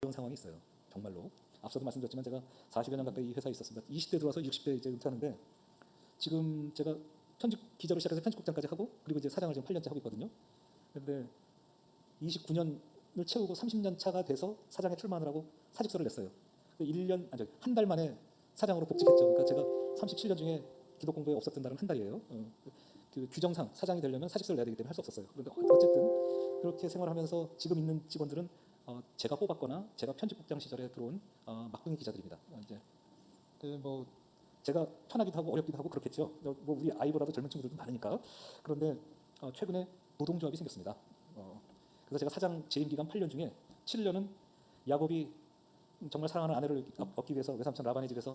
그런 상황이 있어요. 정말로. 앞서도 말씀드렸지만 제가 40여 년 가까이 이 회사에 있었습니다. 20대 들어와서 60대 이제 은퇴하는데 지금 제가 편집 기자로 시작해서 편집국장까지 하고 그리고 이제 사장을 지금 8년째 하고 있거든요. 그런데 29년을 채우고 30년 차가 돼서 사장에 출마를 하고 사직서를 냈어요. 1년 아니 한 달 만에 사장으로 복직했죠. 그러니까 제가 37년 중에 기독공부에 없었던 달은 한 달이에요. 그 규정상 사장이 되려면 사직서를 내야 되기 때문에 할 수 없었어요. 그런데 어쨌든 그렇게 생활하면서 지금 있는 직원들은 제가 뽑았거나 제가 편집국장 시절에 들어온 막둥이 기자들입니다. 이제 뭐 제가 편하기도 하고 어렵기도 하고 그렇겠죠. 뭐 우리 아이보다도 젊은 친구들도 많으니까. 그런데 최근에 노동조합이 생겼습니다. 그래서 제가 사장 재임 기간 8년 중에 7년은 야곱이 정말 사랑하는 아내를 얻기 위해서 외삼촌 라반의 집에서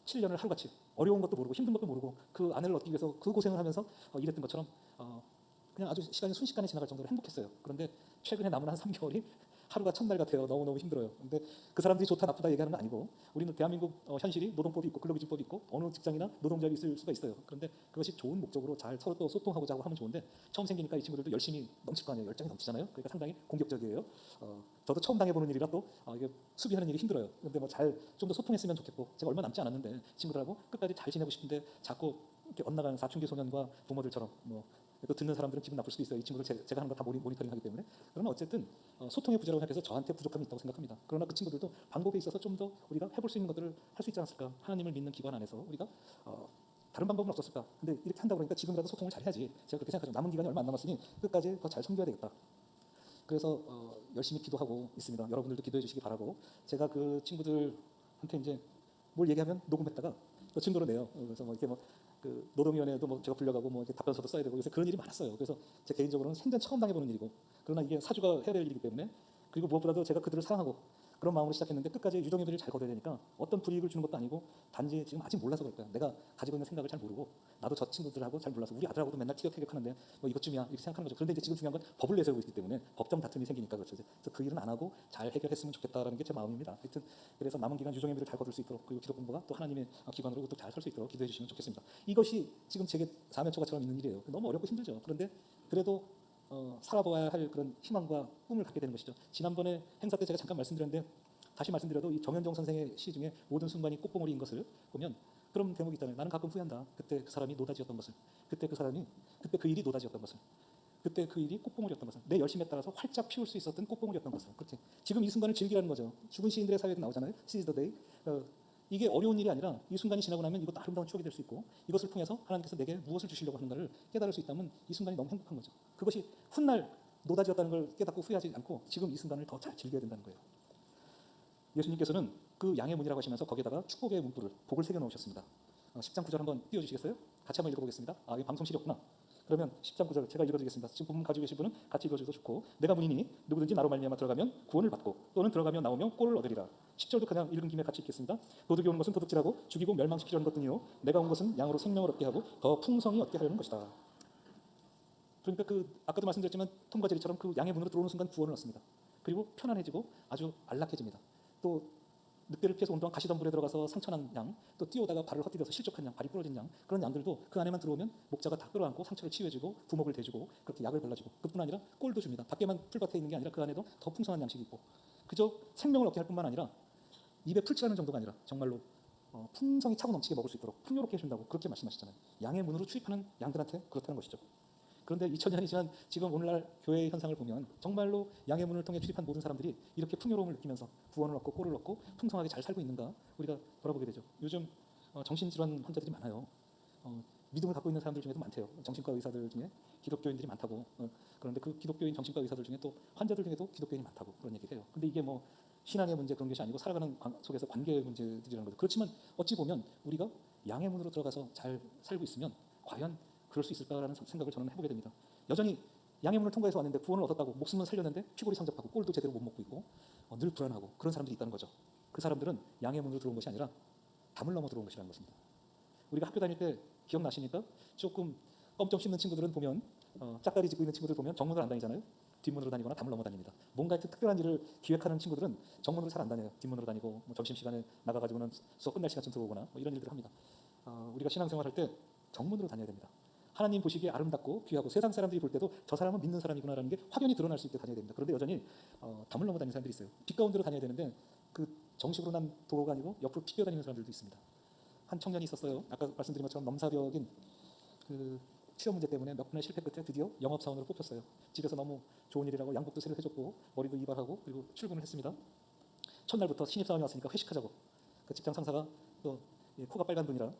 7년을 하루같이 어려운 것도 모르고 힘든 것도 모르고 그 아내를 얻기 위해서 그 고생을 하면서 일했던 것처럼 그냥 아주 시간이 순식간에 지나갈 정도로 행복했어요. 그런데 최근에 남은 한 3개월이 하루가 첫날 같아요. 너무너무 힘들어요. 근데 그 사람들이 좋다 나쁘다 얘기하는 건 아니고 우리는 대한민국 현실이 노동법이 있고 근로기준법이 있고 어느 직장이나 노동조합이 있을 수가 있어요. 그런데 그것이 좋은 목적으로 잘 서로 또 소통하고자 하고 하면 좋은데 처음 생기니까 이 친구들도 열심히 넘칠 거 아니에요. 열정이 넘치잖아요. 그러니까 상당히 공격적이에요. 저도 처음 당해보는 일이라 또 이게 수비하는 일이 힘들어요. 근데 뭐 잘 좀 더 소통했으면 좋겠고 제가 얼마 남지 않았는데 친구들하고 끝까지 잘 지내고 싶은데 자꾸 이렇게 엇나가는 사춘기 소년과 부모들처럼 뭐 또 듣는 사람들은 기분 나쁠 수도 있어요. 이 친구들 제가 하는 거 다 모니터링하기 때문에. 그러나 어쨌든 소통의 부재라고 생각해서 저한테 부족함이 있다고 생각합니다. 그러나 그 친구들도 방법에 있어서 좀 더 우리가 해볼 수 있는 것들을 할 수 있지 않았을까. 하나님을 믿는 기관 안에서 우리가 다른 방법은 없었을까. 근데 이렇게 한다고 그러니까 지금이라도 소통을 잘 해야지. 제가 그렇게 생각하죠. 남은 기간이 얼마 안 남았으니 끝까지 더 잘 섬겨야 되겠다. 그래서 열심히 기도하고 있습니다. 여러분들도 기도해 주시기 바라고. 제가 그 친구들한테 이제 뭘 얘기하면 녹음했다가 또 증거로 내요. 그래서 뭐 이렇게 그 노동위원회도 뭐 제가 불려가고 뭐 이렇게 답변서도 써야 되고 요새 그런 일이 많았어요. 그래서 제 개인적으로는 생전 처음 당해보는 일이고 그러나 이게 사주가 해야 될 일이기 때문에 그리고 무엇보다도 제가 그들을 사랑하고 그런 마음으로 시작했는데 끝까지 유종의미를 잘 거둬야 되니까 어떤 불이익을 주는 것도 아니고 단지 지금 아직 몰라서 그럴 거야. 내가 가지고 있는 생각을 잘 모르고 나도 저 친구들하고 잘 몰라서 우리 아들하고도 맨날 티격태격하는데 뭐 이것쯤이야 이렇게 생각하는 거죠. 그런데 이제 지금 중요한 건 법을 내세우고 있기 때문에 법정 다툼이 생기니까 그렇죠. 그래서 그 일은 안 하고 잘 해결했으면 좋겠다라는 게 제 마음입니다. 하여튼 그래서 남은 기간 유종의미를 잘 거둘 수 있도록 그리고 기독공부가 또 하나님의 기관으로 또 잘 설 수 있도록 기도해 주시면 좋겠습니다. 이것이 지금 제게 사면초가처럼 있는 일이에요. 너무 어렵고 힘들죠. 그런데 그래도 살아보아야 할 그런 희망과 꿈을 갖게 되는 것이죠. 지난번에 행사 때 제가 잠깐 말씀드렸는데 다시 말씀드려도 이 정현종 선생의 시 중에 모든 순간이 꽃봉오리인 것을 보면 그런 대목이 있잖아요. 나는 가끔 후회한다. 그때 그 사람이 노다지였던 것을, 그때 그 일이 노다지였던 것을, 그때 그 일이 꽃봉오리였던 것을, 내 열심에 따라서 활짝 피울 수 있었던 꽃봉오리였던 것을. 그렇지. 지금 이 순간을 즐기라는 거죠. 죽은 시인들의 사회도 나오잖아요. Seize the day. 이게 어려운 일이 아니라 이 순간이 지나고 나면 이것도 아름다운 추억이 될 수 있고 이것을 통해서 하나님께서 내게 무엇을 주시려고 하는가를 깨달을 수 있다면 이 순간이 너무 행복한 거죠. 그것이 훗날 노다지였다는 걸 깨닫고 후회하지 않고 지금 이 순간을 더 잘 즐겨야 된다는 거예요. 예수님께서는 그 양의 문이라고 하시면서 거기에다가 축복의 문구를 복을 새겨 놓으셨습니다. 10장 9절 한번 띄워주시겠어요? 같이 한번 읽어보겠습니다. 이게 방송실이 없구나. 그러면 10장 9절 제가 읽어드리겠습니다. 지금 본문 가지고 계신 분은 같이 읽어주셔도 좋고 내가 문이니 누구든지 나로 말미암아 들어가면 구원을 받고 또는 들어가며 나오면 꼴을 얻으리라. 10절도 그냥 읽은 김에 같이 읽겠습니다. 도둑이 오는 것은 도둑질하고 죽이고 멸망시키려는 것뿐이요 내가 온 것은 양으로 생명을 얻게 하고 더 풍성히 얻게 하려는 것이다. 그러니까 아까도 말씀드렸지만 톰과 제리처럼 그 양의 문으로 들어오는 순간 구원을 얻습니다. 그리고 편안해지고 아주 안락해집니다. 또 늑대를 피해서 온동안 가시덤불에 들어가서 상처난 양, 또 뛰어오다가 발을 헛디뎌서 실족한 양, 발이 부러진 양, 그런 양들도 그 안에만 들어오면 목자가 다 끌어안고 상처를 치유해주고 부목을 대주고 그렇게 약을 발라주고 그뿐 아니라 꼴도 줍니다. 밖에만 풀밭에 있는 게 아니라 그 안에도 더 풍성한 양식이 있고 그저 생명을 얻게 할 뿐만 아니라 입에 풀칠하는 정도가 아니라 정말로 풍성이 차고 넘치게 먹을 수 있도록 풍요롭게 해준다고 그렇게 말씀하시잖아요. 양의 문으로 출입하는 양들한테 그렇다는 것이죠. 그런데 2000년이 지난 지금 오늘날 교회의 현상을 보면 정말로 양의 문을 통해 출입한 모든 사람들이 이렇게 풍요로움을 느끼면서 구원을 얻고 꼴을 얻고 풍성하게 잘 살고 있는가 우리가 돌아보게 되죠. 요즘 정신질환 환자들이 많아요. 믿음을 갖고 있는 사람들 중에도 많대요. 정신과 의사들 중에 기독교인들이 많다고. 그런데 그 기독교인 정신과 의사들 중에 또 환자들 중에도 기독교인이 많다고 그런 얘기를 해요. 근데 이게 뭐 신앙의 문제 그런 것이 아니고 살아가는 속에서 관계의 문제들이라는 거죠. 그렇지만 어찌 보면 우리가 양의 문으로 들어가서 잘 살고 있으면 과연 그럴 수 있을까라는 생각을 저는 해보게 됩니다. 여전히 양의 문을 통과해서 왔는데 구원을 얻었다고 목숨은 살렸는데 피골이 상접하고 꼴도 제대로 못 먹고 있고 늘 불안하고 그런 사람들이 있다는 거죠. 그 사람들은 양의 문으로 들어온 것이 아니라 담을 넘어 들어온 것이라는 것입니다. 우리가 학교 다닐 때 기억나십니까? 조금 껌좀 씹는 친구들은 보면 짝다리 짚고 있는 친구들 보면 정문으로 안 다니잖아요. 뒷문으로 다니거나 담을 넘어 다닙니다. 뭔가 특별한 일을 기획하는 친구들은 정문으로 잘 안 다녀요. 뒷문으로 다니고 뭐 점심시간에 나가가지고는 수업 끝날 시간쯤 들어오거나 뭐 이런 일들을 합니다. 우리가 신앙생활할 때 정문으로 다녀야 됩니다. 하나님 보시기에 아름답고 귀하고 세상 사람들이 볼 때도 저 사람은 믿는 사람이구나라는 게 확연히 드러날 수 있게 다녀야 됩니다. 그런데 여전히 담을 넘어 다니는 사람들이 있어요. 빛 가운데로 다녀야 되는데 그 정식으로 난 도로가 아니고 옆으로 튀겨 다니는 사람들도 있습니다. 한 청년이 있었어요. 아까 말씀드린 것처럼 넘사벽인 그 시험 문제 때문에 몇 번의 실패 끝에 드디어 영업사원으로 뽑혔어요. 집에서 너무 좋은 일이라고 양복도 새로 해줬고 머리도 이발하고 그리고 출근을 했습니다. 첫날부터 신입사원이 왔으니까 회식하자고. 그 직장 상사가 또 코가 빨간 분이라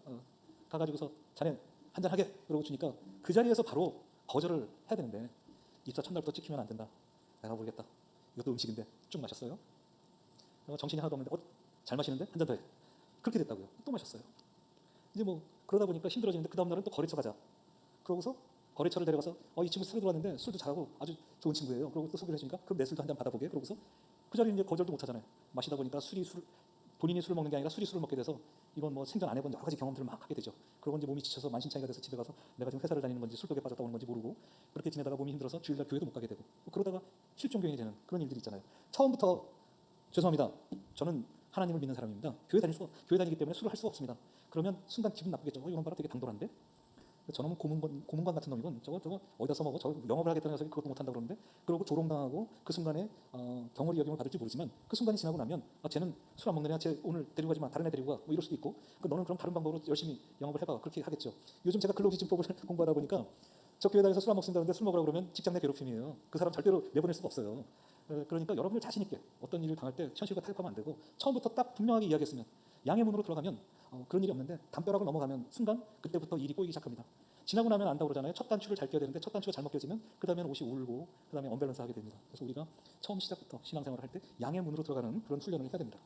가가지고서 자네 한잔하게 그러고 주니까 그 자리에서 바로 거절을 해야 되는데 입사 첫날부터 찍히면 안 된다. 내가 모르겠다. 이것도 음식인데 쭉 마셨어요. 정신이 하나도 없는데 잘 마시는데 한 잔 더 해. 그렇게 됐다고요. 또 마셨어요. 이제 뭐 그러다 보니까 힘들어지는데 그 다음 날은 또 거래처 가자. 그러고서 거래처를 데려가서 이 친구 새로 들어왔는데 술도 잘하고 아주 좋은 친구예요. 그러고 또 소개를 해주니까 그럼 내 술도 한 잔 받아보게. 그러고서 그 자리에 이제 거절도 못 하잖아요. 마시다 보니까 본인이 술을 먹는 게 아니라 술이 술을 먹게 돼서 이건 뭐 생전 안 해본 여러 가지 경험들을 막 하게 되죠. 그러고 이제 몸이 지쳐서 만신창이가 돼서 집에 가서 내가 지금 회사를 다니는 건지 술독에 빠졌다 오는 건지 모르고 그렇게 지내다가 몸이 힘들어서 주일날 교회도 못 가게 되고 그러다가 실종교인이 되는 그런 일들이 있잖아요. 처음부터 죄송합니다. 저는 하나님을 믿는 사람입니다. 교회 다니기 때문에 술을 할 수가 없습니다. 그러면 순간 기분 나쁘겠죠. 이런 봐라 되게 당돌한데. 저놈은 고문관 같은 놈이군. 저거 어디다 써먹어? 저 영업을 하겠다는 녀석이 그것도 못한다 그러는데 그러고 조롱당하고 그 순간에 경홀이 여김을 받을지 모르지만 그 순간이 지나고 나면 쟤는 술 안 먹는 애야. 쟤 오늘 데리고 가지 마. 다른 애 데리고 가. 뭐 이럴 수도 있고 너는 그럼 다른 방법으로 열심히 영업을 해봐. 그렇게 하겠죠. 요즘 제가 근로기준법을 공부하다 보니까 저 교회 다니면서 술 안 먹습니다. 근데 술 먹으라 그러면 직장 내 괴롭힘이에요. 그 사람 절대로 내보낼 수가 없어요. 그러니까 여러분들 자신 있게 어떤 일을 당할 때 현실과 타협하면 안 되고 처음부터 딱 분명하게 이야기했으면 양의 문으로 들어가면 그런 일이 없는데 담벼락을 넘어가면 순간 그때부터 일이 꼬이기 시작합니다. 지나고 나면 안다고 그러잖아요. 첫 단추를 잘 껴야 되는데 첫 단추가 잘못 껴지면 그 다음에는 옷이 울고 그 다음에 언밸런스하게 됩니다. 그래서 우리가 처음 시작부터 신앙생활을 할 때 양의 문으로 들어가는 그런 훈련을 해야 됩니다.